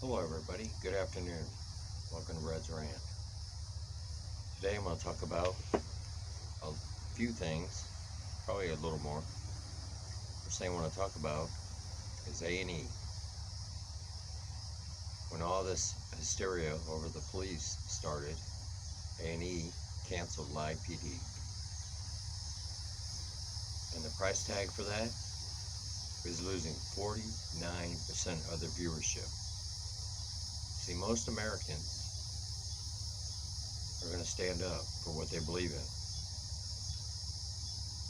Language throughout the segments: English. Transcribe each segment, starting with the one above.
Hello everybody, good afternoon. Welcome to Red's Rant. Today I'm going to talk about a few things, probably a little more. First thing I want to talk about is A&E. When all this hysteria over the police started, A&E canceled Live PD. And the price tag for that is losing 49% of their viewership. See, most Americans are going to stand up for what they believe in.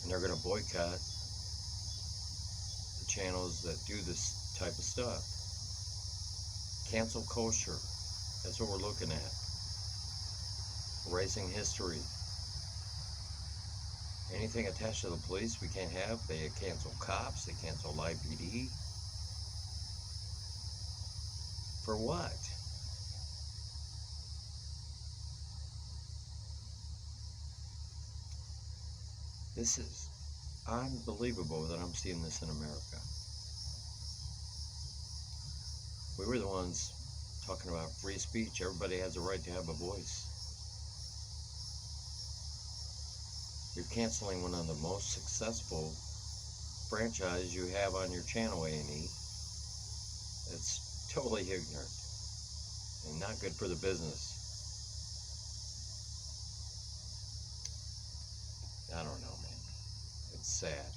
And they're going to boycott the channels that do this type of stuff. Cancel culture. That's what we're looking at. Erasing history. Anything attached to the police we can't have. They cancel cops. They cancel Live PD. For what? This is unbelievable that I'm seeing this in America. We were the ones talking about free speech. Everybody has a right to have a voice. You're canceling one of the most successful franchises you have on your channel, A&E. It's totally ignorant and not good for the business. I don't know, man. It's sad.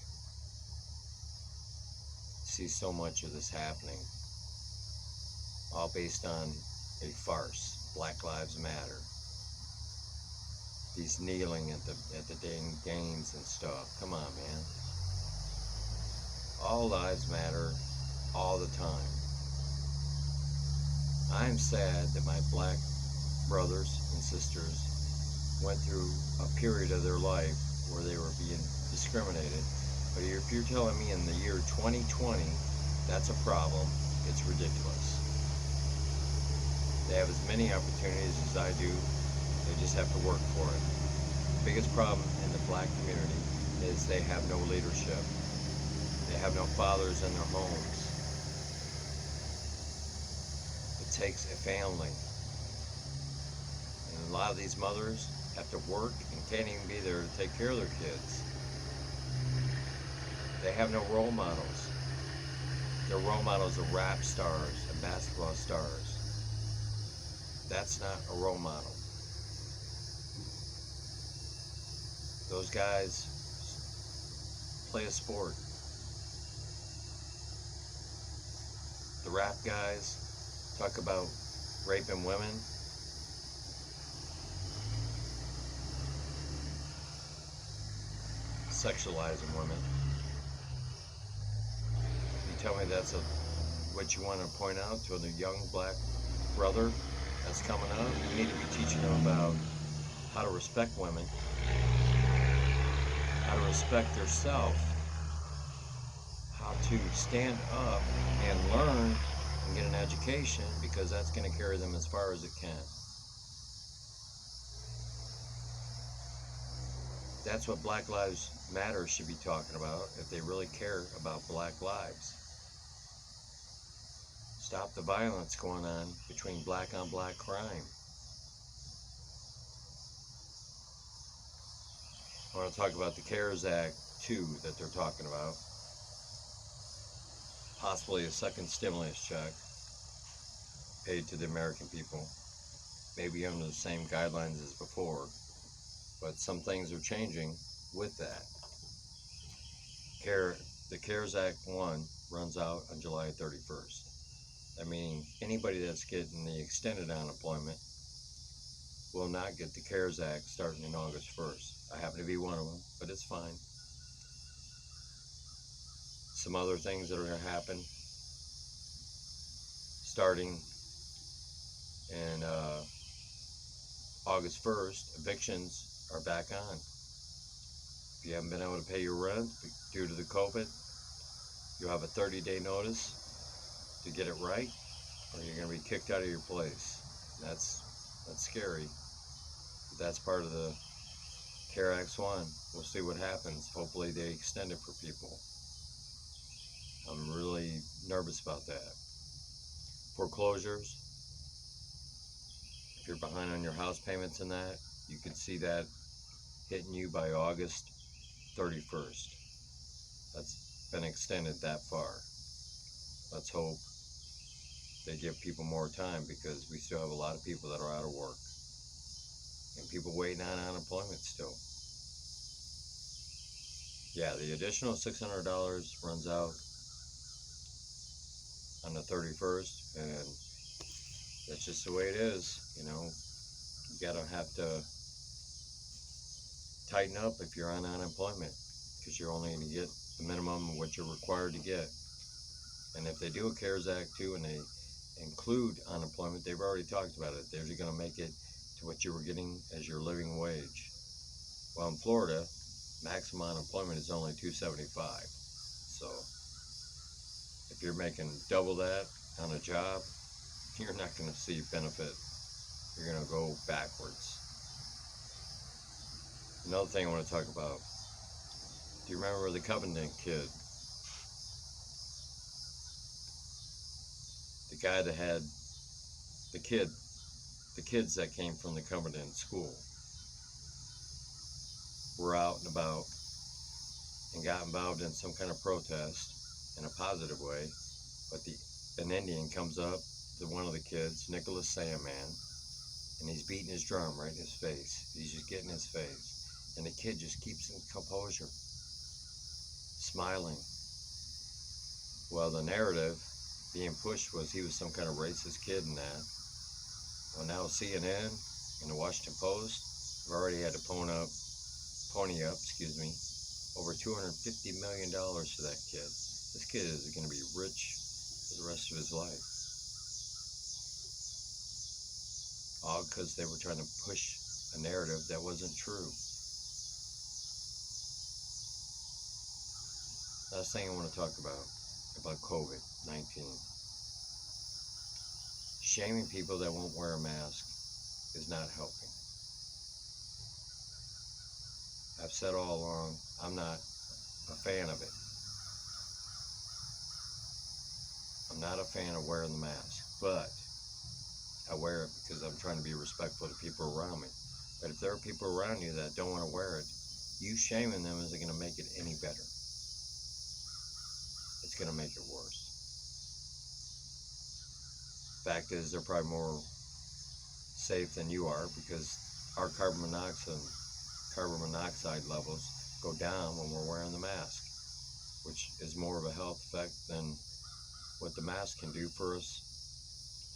See so much of this happening, all based on a farce. Black Lives Matter. These kneeling at the dang games and stuff. Come on, man. All lives matter all the time. I'm sad that my black brothers and sisters went through a period of their life where they were being discriminated. But if you're telling me in the year 2020 that's a problem, it's ridiculous. They have as many opportunities as I do. They just have to work for it. The biggest problem in the black community is they have no leadership. They have no fathers in their homes. It takes a family. And a lot of these mothers have to work and can't even be there to take care of their kids. They have no role models. Their role models are rap stars and basketball stars. That's not a role model. Those guys play a sport. The rap guys talk about raping women. Sexualizing women. You tell me that's what you want to point out to the young black brother that's coming up? You need to be teaching them about how to respect women, how to respect yourself, how to stand up and learn and get an education, because that's going to carry them as far as it can. That's what Black Lives Matter should be talking about if they really care about black lives. Stop the violence going on between black on black crime. I want to talk about the CARES Act 2 that they're talking about. Possibly a second stimulus check paid to the American people. Maybe under the same guidelines as before. But some things are changing with that. The CARES Act 1 runs out on July 31st. I mean, anybody that's getting the extended unemployment will not get the CARES Act starting in August 1st. I happen to be one of them, but it's fine. Some other things that are going to happen starting in August 1st, evictions are back on. If you haven't been able to pay your rent due to the COVID, you'll have a 30-day notice to get it right, or you're going to be kicked out of your place. That's scary. But that's part of the CARES Act 1. We'll see what happens. Hopefully they extend it for people. I'm really nervous about that. foreclosures. If you're behind on your house payments and that, you could see that hitting you by August 31st. That's been extended that far. Let's hope they give people more time, because we still have a lot of people that are out of work and people waiting on unemployment still. Yeah, the additional $600 runs out on the 31st, and that's just the way it is. You gotta have to tighten up if you're on unemployment, because you're only going to get the minimum of what you're required to get. And if they do a CARES Act too, and they include unemployment, they've already talked about it. They're going to make it to what you were getting as your living wage. Well, in Florida, maximum unemployment is only $275. So if you're making double that on a job, you're not going to see benefit. You're going to go backwards. Another thing I want to talk about. Do you remember the Covington kid? The guy that had the kids that came from the Covington school were out and about and got involved in some kind of protest in a positive way, but an Indian comes up to one of the kids, Nicholas Sandman, and he's beating his drum right in his face. He's just getting his face, and the kid just keeps his composure, smiling. Well, the narrative being pushed was he was some kind of racist kid and that. Well, now CNN and the Washington Post have already had to pony up, over $250 million to that kid. This kid is going to be rich for the rest of his life. All because they were trying to push a narrative that wasn't true. Last thing I want to talk about COVID-19. Shaming people that won't wear a mask is not helping. I've said all along, I'm not a fan of it. I'm not a fan of wearing the mask, but I wear it because I'm trying to be respectful to people around me. But if there are people around you that don't want to wear it, you shaming them isn't going to make it any better. It's going to make it worse. Fact is, they're probably more safe than you are, because our carbon monoxide levels go down when we're wearing the mask, which is more of a health effect than what the mask can do for us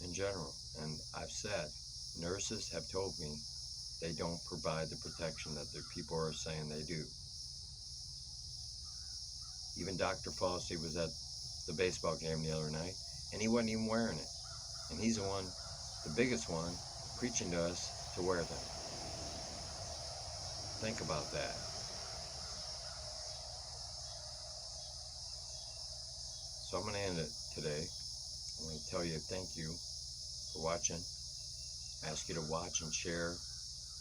in general. And I've said, nurses have told me they don't provide the protection that the people are saying they do. Even Dr. Fauci was at the baseball game the other night, and he wasn't even wearing it. And he's the biggest one, preaching to us to wear them. Think about that. So I'm going to end it today. I'm going to tell you thank you for watching. Ask you to watch and share.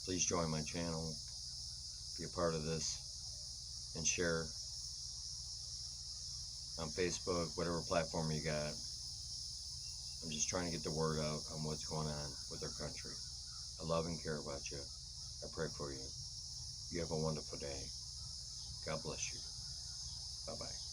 Please join my channel. Be a part of this and share on Facebook, whatever platform you got. I'm just trying to get the word out on what's going on with our country. I love and care about you. I pray for you. You have a wonderful day. God bless you. Bye-bye.